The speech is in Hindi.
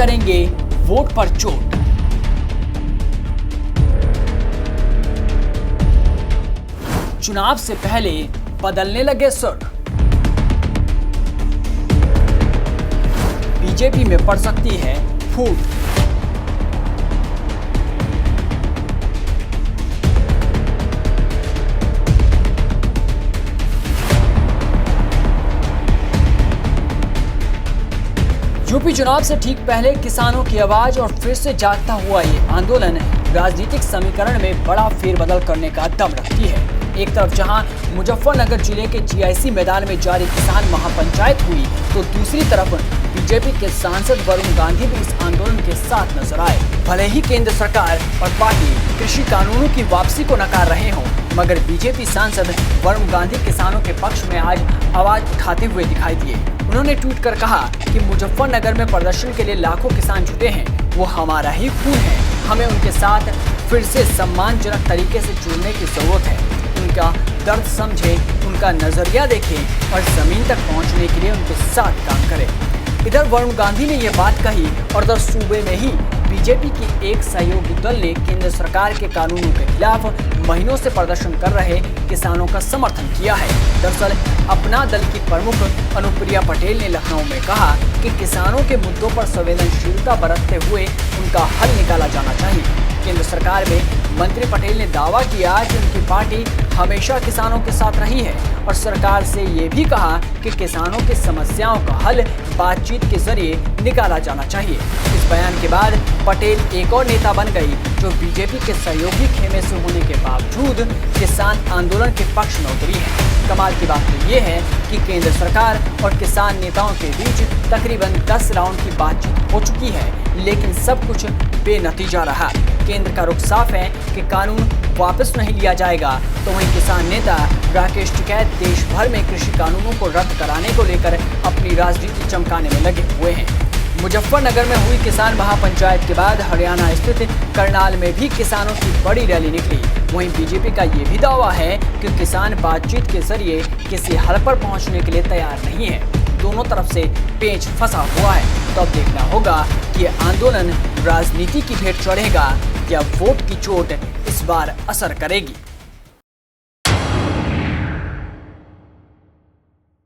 करेंगे वोट पर चोट। चुनाव से पहले बदलने लगे सुर। बीजेपी में पड़ सकती है फूट। यूपी चुनाव से ठीक पहले किसानों की आवाज और फिर से जागता हुआ ये आंदोलन राजनीतिक समीकरण में बड़ा फेरबदल करने का दम रखती है। एक तरफ जहां मुजफ्फरनगर जिले के जीआईसी मैदान में जारी किसान महापंचायत हुई, तो दूसरी तरफ बीजेपी के सांसद वरुण गांधी भी इस आंदोलन के साथ नजर आए। भले ही केंद्र सरकार और पार्टी कृषि कानूनों की वापसी को नकार रहे हों, मगर बीजेपी सांसद वरुण गांधी किसानों के पक्ष में आज आवाज उठाते हुए दिखाई दिए। उन्होंने ट्वीट कर कहा कि मुजफ्फरनगर में प्रदर्शन के लिए लाखों किसान जुटे हैं, वो हमारा ही खून है। हमें उनके साथ फिर से सम्मानजनक तरीके से जुड़ने की जरूरत है। उनका दर्द समझें, उनका नजरिया देखें और जमीन तक पहुंचने के लिए उनके साथ काम करें। इधर वरुण गांधी ने ये बात कही और उधर सूबे में ही बीजेपी की एक सहयोगी दल ने केंद्र सरकार के कानूनों के खिलाफ महीनों से प्रदर्शन कर रहे किसानों का समर्थन किया है। दरअसल अपना दल की प्रमुख अनुप्रिया पटेल ने लखनऊ में कहा कि किसानों के मुद्दों पर संवेदनशीलता बरतते हुए उनका हल निकाला जाना चाहिए। केंद्र सरकार में मंत्री पटेल ने दावा किया कि उनकी पार्टी हमेशा किसानों के साथ रही है और सरकार से ये भी कहा कि किसानों की समस्याओं का हल बातचीत के जरिए निकाला जाना चाहिए। इस बयान के बाद पटेल एक और नेता बन गई जो बीजेपी के सहयोगी खेमे से होने के बावजूद किसान आंदोलन के पक्ष में उतरी है। कमाल की बात तो ये है कि केंद्र सरकार और किसान नेताओं के बीच तकरीबन 10 राउंड की बातचीत हो चुकी है, लेकिन सब कुछ बेनतीजा रहा। केंद्र का रुख साफ है कि कानून वापस नहीं लिया जाएगा, तो वहीं किसान नेता राकेश टिकैत देश भर में कृषि कानूनों को रद्द कराने को लेकर अपनी राजनीति चमकाने में लगे हुए हैं। मुजफ्फरनगर में हुई किसान महापंचायत के बाद हरियाणा स्थित करनाल में भी किसानों की बड़ी रैली निकली। वहीं बीजेपी का ये भी दावा है कि किसान बातचीत के जरिए किसी हल पर पहुंचने के लिए तैयार नहीं है। दोनों तरफ से पेच फंसा हुआ है। तो अब देखना होगा कि ये आंदोलन राजनीति की भेंट चढ़ेगा या वोट की चोट इस बार असर करेगी।